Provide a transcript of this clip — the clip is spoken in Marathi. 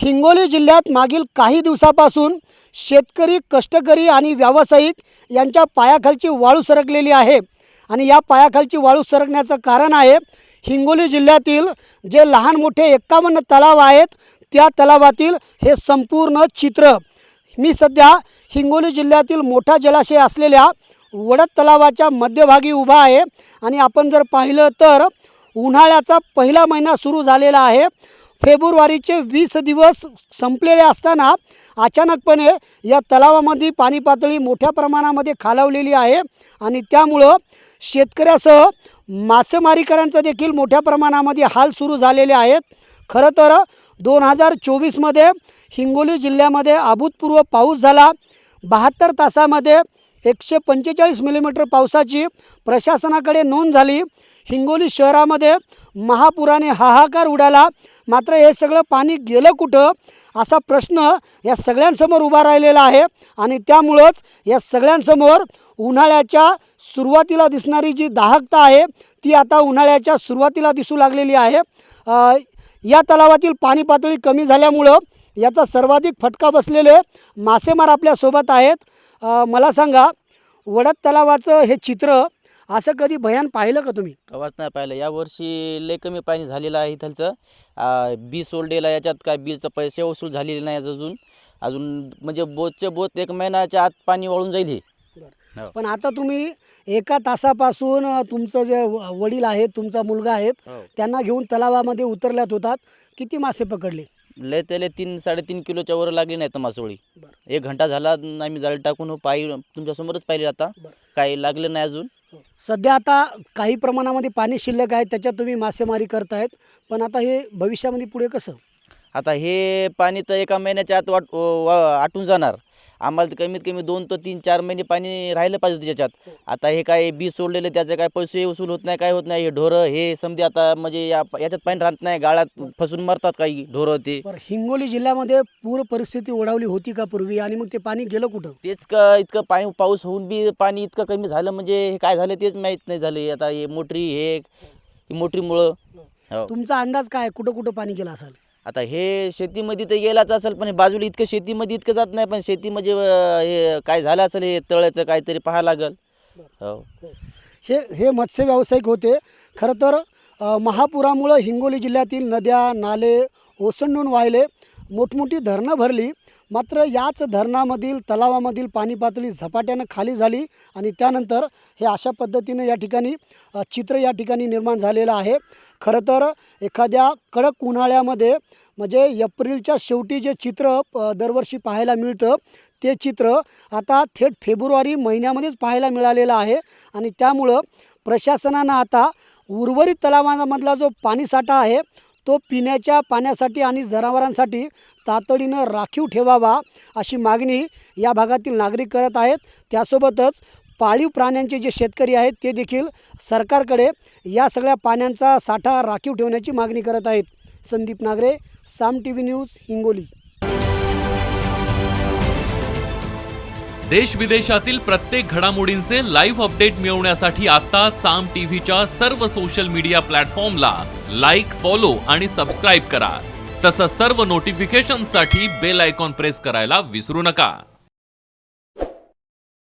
हिंगोली जिल्ह्यात मागील काही दिवसापासून शेतकरी, कष्टकरी आणि व्यावसायिक यांच्या पायाखालची वाळू सरकलेली आहे आणि या पायाखालची वाळू सरकण्याचं कारण आहे हिंगोली जिल्ह्यातील जे लहान मोठे 51 तलाव आहेत त्या तलावातील हे संपूर्ण चित्र। मी सध्या हिंगोली जिल्ह्यातील मोठा जलाशय असलेल्या वडद तलावाच्या मध्यभागी उभा आहे आणि आपण जर पाहिलं तर उन्हाळ्याचा पहिला महिना सुरू झालेला आहे। फेब्रुवारीचे 20 दिवस संपलेले असताना अचानकपणे या तलावामध्ये पाणी पातळी मोठ्या प्रमाणामध्ये खालावलेली आहे आणि त्यामुळं शेतकऱ्यासह मासेमारीकरांचा देखील मोठ्या प्रमाणामध्ये हाल सुरू झालेले आहेत। खरं तर 2024 मध्ये हिंगोली जिल्ह्यामध्ये अभूतपूर्व पाऊस झाला। 72 तासामध्ये 145 मिलीमीटर पावसाची प्रशासनाकडे नोंद झाली। हिंगोली शहरामध्ये महापुराने हाहाकार उडाला। मात्र हे सगळं पाणी गेलं कुठं असा प्रश्न या सगळ्यांसमोर उभा राहिलेला आहे आणि त्यामुळंच या सगळ्यांसमोर उन्हाळ्याच्या सुरुवातीला दिसणारी जी दाहकता आहे ती आता उन्हाळ्याच्या सुरुवातीला दिसू लागलेली आहे। या तलावातील पाणी पातळी कमी झाल्यामुळं याचा सर्वाधिक फटका बसलेले मासेमार आपल्यासोबत आहेत। मला सांगा, वडद तलावाचं हे चित्र असं कधी भयान पाहिलं का तुम्ही? कवाच नाही पाहिलं। यावर्षी लय कमी पाणी झालेलं आहे इथलचं। बी सोडलेला, याच्यात काय बीचं पैसे वसूल झालेले नाही अजून म्हणजे बोटचे बोट 1 महिन्याच्या आत पाणी वाळून जाईल हे। पण आता तुम्ही एका तासापासून तुमचं जे वडील आहेत, तुमचा मुलगा आहेत, त्यांना घेऊन तलावामध्ये उतरल्यात होतात, किती मासे पकडले? लय त्याला 3-3.5 किलोच्या वर लागली नाही तर मासोळी। 1 घंटा झाला आम्ही जाळी टाकून तुमच्यासमोरच पाहिले, आता काही लागलं नाही अजून। सध्या आता काही प्रमाणामध्ये पाणी शिल्लक आहे, त्याच्यात तुम्ही मासेमारी करतायत, पण आता हे भविष्यामध्ये पुढे कसं? आता हे पाणी तर 1 महिन्याच्या आत आटून जाणार। आम्हाला तर कमीत कमी 2 ते 3-4 महिने पाणी राहिलं पाहिजे त्याच्यात। आता हे काय बी सोडलेले, त्याचे काय पैसे वसूल होत नाही, काय होत नाही। हे ढोरं हे समजे आता म्हणजे याच्यात पाणी राहत नाही, गाळात फसून मरतात काही ढोरं ते। हिंगोली जिल्ह्यामध्ये पूर परिस्थिती ओढावली होती का पूर्वी, आणि मग ते पाणी गेलं कुठं? तेच इतकं पाऊस होऊन बी पाणी इतकं कमी झालं, म्हणजे हे काय झालं तेच माहीत नाही झाले। आता हे मोटरीमुळं तुमचा अंदाज काय, कुठं कुठं पाणी गेलं असेल? आता हे शेतीमध्ये तर गेलाच असेल, पण बाजूला इतकं शेतीमध्ये इतकं जात नाही, पण शेती म्हणजे हे काय झालं असेल, हे तळ्याचं काहीतरी पाहायला लागल। हे मत्स्य व्यावसायिक होते। खरं तर महापुरामुळं हिंगोली जिल्ह्यातील नद्या नाले ओसंडून वाहिले, मोठमोठी धरणं भरली, मात्र याच धरणामधील तलावामधील पाणी पातळी झपाट्यानं खाली झाली आणि त्यानंतर हे अशा पद्धतीनं या ठिकाणी चित्र या ठिकाणी निर्माण झालेलं आहे। खरं तर एखाद्या कडक उन्हाळ्यामध्ये म्हणजे एप्रिलच्या शेवटी जे चित्र दरवर्षी पाहायला मिळतं ते चित्र आता थेट फेब्रुवारी महिन्यामध्येच पाहायला मिळालेलं आहे आणि त्यामुळं प्रशासनानं आता उर्वरित तलावांमधला जो पाणीसाठा आहे तो पिण्याच्या पाण्यासाठी आणि जनावरांसाठी तातडीनं राखीव ठेवावा अशी मागणी या भागातील नागरिक करत आहेत। त्यासोबतच पाळीव प्राण्यांचे जे शेतकरी आहेत ते देखील सरकारकडे या सगळ्या पाण्याचा साठा राखीव ठेवण्याची मागणी करत आहेत। संदीप नागरे, साम टीव्ही न्यूज, हिंगोली। देश विदेशातील प्रत्येक घडामोडींचे लाईव्ह अपडेट मिळवण्यासाठी आता साम टीव्हीच्या सर्व सोशल मीडिया प्लॅटफॉर्मला लाईक, फॉलो आणि सबस्क्राईब करा। तसंच सर्व नोटिफिकेशनसाठी बेल आयकॉन प्रेस करायला विसरू नका।